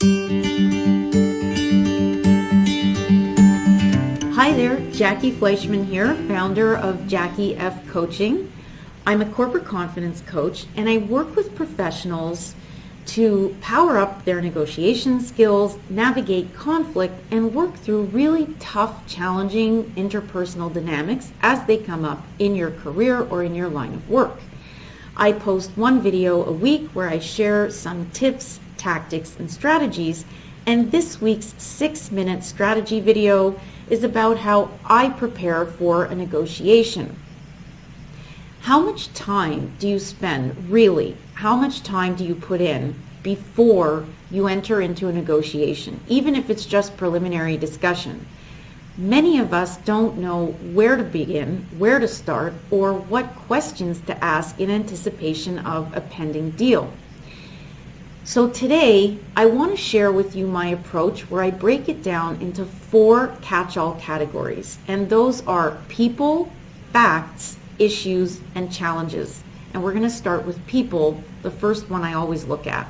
Hi there, Jackie Fleischman here, founder of Jackie F Coaching. I'm a corporate confidence coach and I work with professionals to power up their negotiation skills, navigate conflict, and work through really tough, challenging interpersonal dynamics as they come up in your career or in your line of work. I post one video a week where I share some tips, tactics, and strategies, and this week's 6-minute strategy video is about how I prepare for a negotiation. How much time do you spend, really, how much time do you put in before you enter into a negotiation, even if it's just preliminary discussion? Many of us don't know where to begin, where to start, or what questions to ask in anticipation of a pending deal. So today, I want to share with you my approach where I break it down into 4 catch-all categories, and those are people, facts, issues, and challenges. And we're going to start with people, the first one I always look at.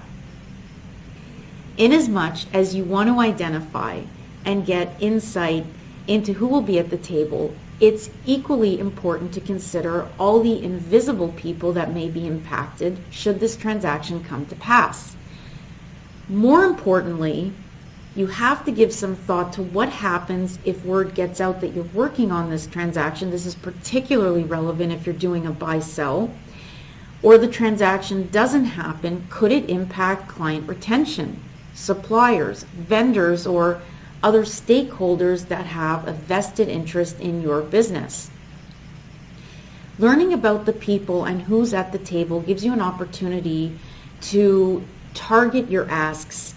Inasmuch as you want to identify and get insight into who will be at the table, it's equally important to consider all the invisible people that may be impacted should this transaction come to pass. More importantly, you have to give some thought to what happens if word gets out that you're working on this transaction. This is particularly relevant if you're doing a buy-sell, or the transaction doesn't happen. Could it impact client retention, suppliers, vendors, or other stakeholders that have a vested interest in your business? Learning about the people and who's at the table gives you an opportunity to target your asks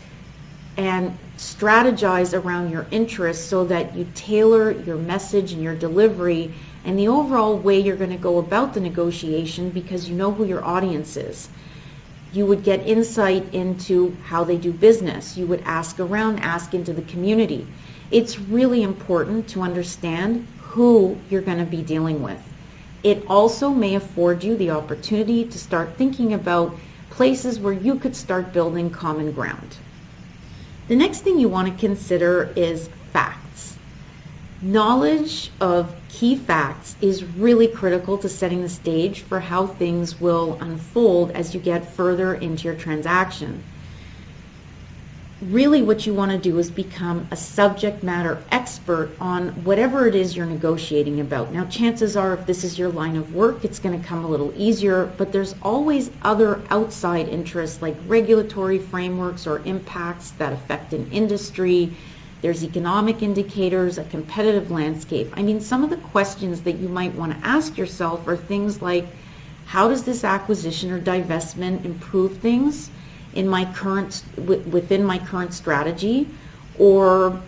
and strategize around your interests so that you tailor your message and your delivery and the overall way you're going to go about the negotiation, because you know who your audience is. You would get insight into how they do business. You would ask around, ask into the community. It's really important to understand who you're going to be dealing with. It also may afford you the opportunity to start thinking about places where you could start building common ground. The next thing you want to consider is facts. Knowledge of key facts is really critical to setting the stage for how things will unfold as you get further into your transaction. Really what you want to do is become a subject matter expert on whatever it is you're negotiating about. Now, chances are if this is your line of work, it's going to come a little easier, but there's always other outside interests like regulatory frameworks or impacts that affect an industry. There's economic indicators, a competitive landscape. I mean, some of the questions that you might want to ask yourself are things like, how does this acquisition or divestment improve things in my within my current strategy? Or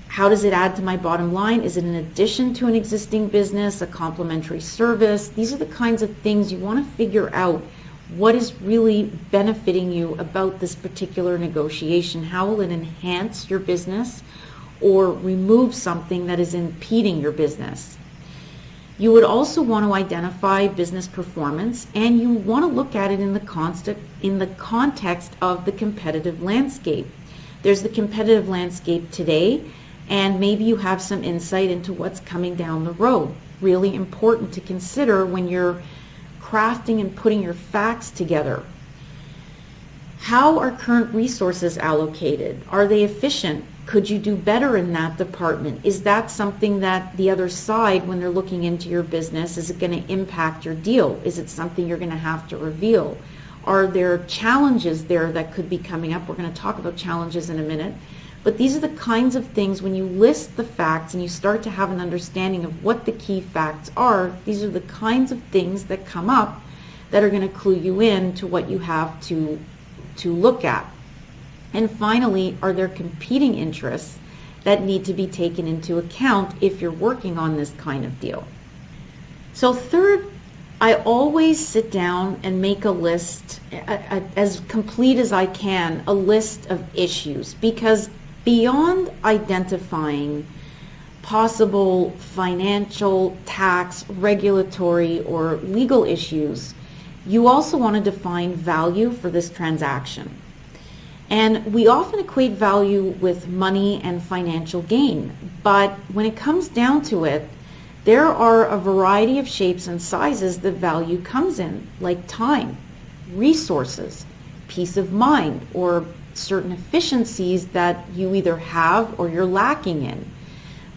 how does it add to my bottom line? Is it an addition to an existing business, a complementary service? These are the kinds of things you want to figure out. What is really benefiting you about this particular negotiation? How will it enhance your business or remove something that is impeding your business? You would also want to identify business performance, and you want to look at it in the context of the competitive landscape. There's the competitive landscape today, and maybe you have some insight into what's coming down the road. Really important to consider when you're crafting and putting your facts together. How are current resources allocated? Are they efficient? Could you do better in that department? Is that something that the other side, when they're looking into your business, is it going to impact your deal? Is it something you're going to have to reveal? Are there challenges there that could be coming up? We're going to talk about challenges in a minute. But these are the kinds of things, when you list the facts and you start to have an understanding of what the key facts are, these are the kinds of things that come up that are going to clue you in to what you have to look at. And finally, are there competing interests that need to be taken into account if you're working on this kind of deal? So third, I always sit down and make a list, as complete as I can, a list of issues, because beyond identifying possible financial, tax, regulatory, or legal issues, you also want to define value for this transaction. And we often equate value with money and financial gain. But when it comes down to it, there are a variety of shapes and sizes that value comes in, like time, resources, peace of mind, or certain efficiencies that you either have or you're lacking in.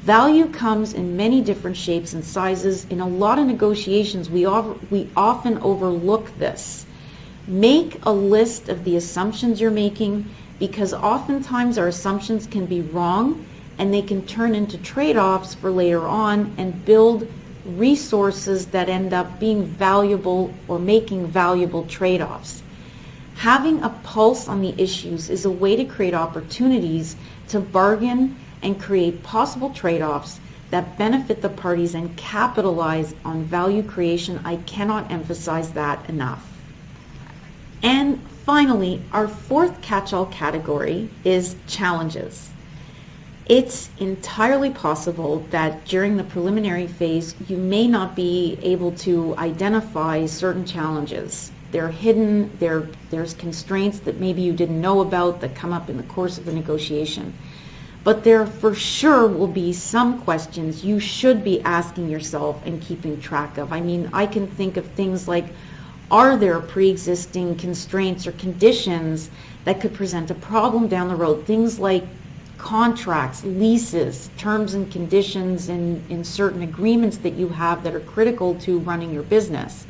Value comes in many different shapes and sizes. In a lot of negotiations, we often overlook this. Make a list of the assumptions you're making, because oftentimes our assumptions can be wrong and they can turn into trade-offs for later on and build resources that end up being valuable or making valuable trade-offs. Having a pulse on the issues is a way to create opportunities to bargain and create possible trade-offs that benefit the parties and capitalize on value creation. I cannot emphasize that enough. And finally, our fourth catch-all category is challenges. It's entirely possible that during the preliminary phase, you may not be able to identify certain challenges. They're hidden, there's constraints that maybe you didn't know about that come up in the course of the negotiation. But there for sure will be some questions you should be asking yourself and keeping track of. I mean, I can think of things like, are there pre-existing constraints or conditions that could present a problem down the road? Things like contracts, leases, terms and conditions in certain agreements that you have that are critical to running your business.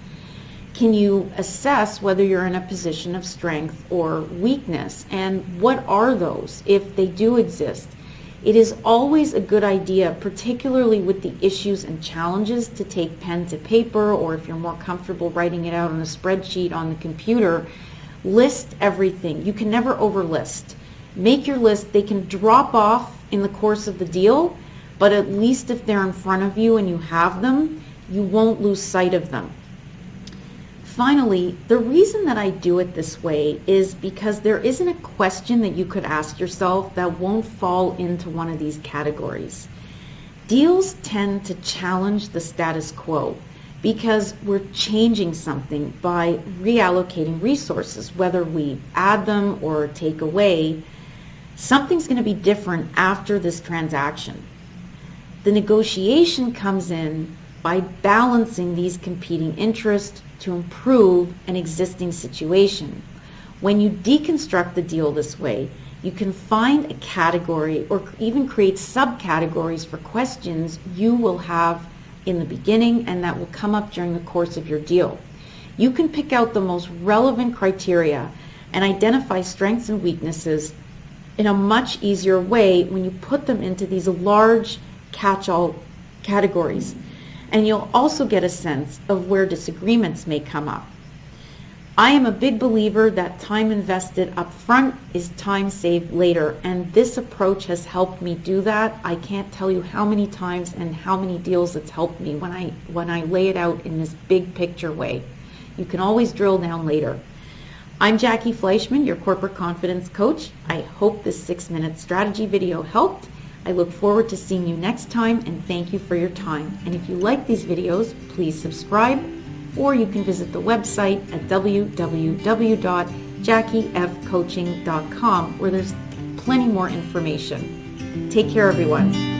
Can you assess whether you're in a position of strength or weakness? And what are those if they do exist? It is always a good idea, particularly with the issues and challenges, to take pen to paper, or if you're more comfortable writing it out on a spreadsheet on the computer, list everything. You can never overlist. Make your list. They can drop off in the course of the deal, but at least if they're in front of you and you have them, you won't lose sight of them. Finally, the reason that I do it this way is because there isn't a question that you could ask yourself that won't fall into one of these categories. Deals tend to challenge the status quo because we're changing something by reallocating resources, whether we add them or take away. Something's going to be different after this transaction. The negotiation comes in by balancing these competing interests to improve an existing situation. When you deconstruct the deal this way, you can find a category or even create subcategories for questions you will have in the beginning and that will come up during the course of your deal. You can pick out the most relevant criteria and identify strengths and weaknesses in a much easier way when you put them into these large catch-all categories. And you'll also get a sense of where disagreements may come up. I am a big believer that time invested up front is time saved later, and this approach has helped me do that. I can't tell you how many times and how many deals it's helped me when I lay it out in this big picture way. You can always drill down later. I'm Jackie Fleischman, your corporate confidence coach. I hope this 6-minute strategy video helped. I look forward to seeing you next time, and thank you for your time. And if you like these videos, please subscribe, or you can visit the website at www.jackiefcoaching.com, where there's plenty more information. Take care, everyone.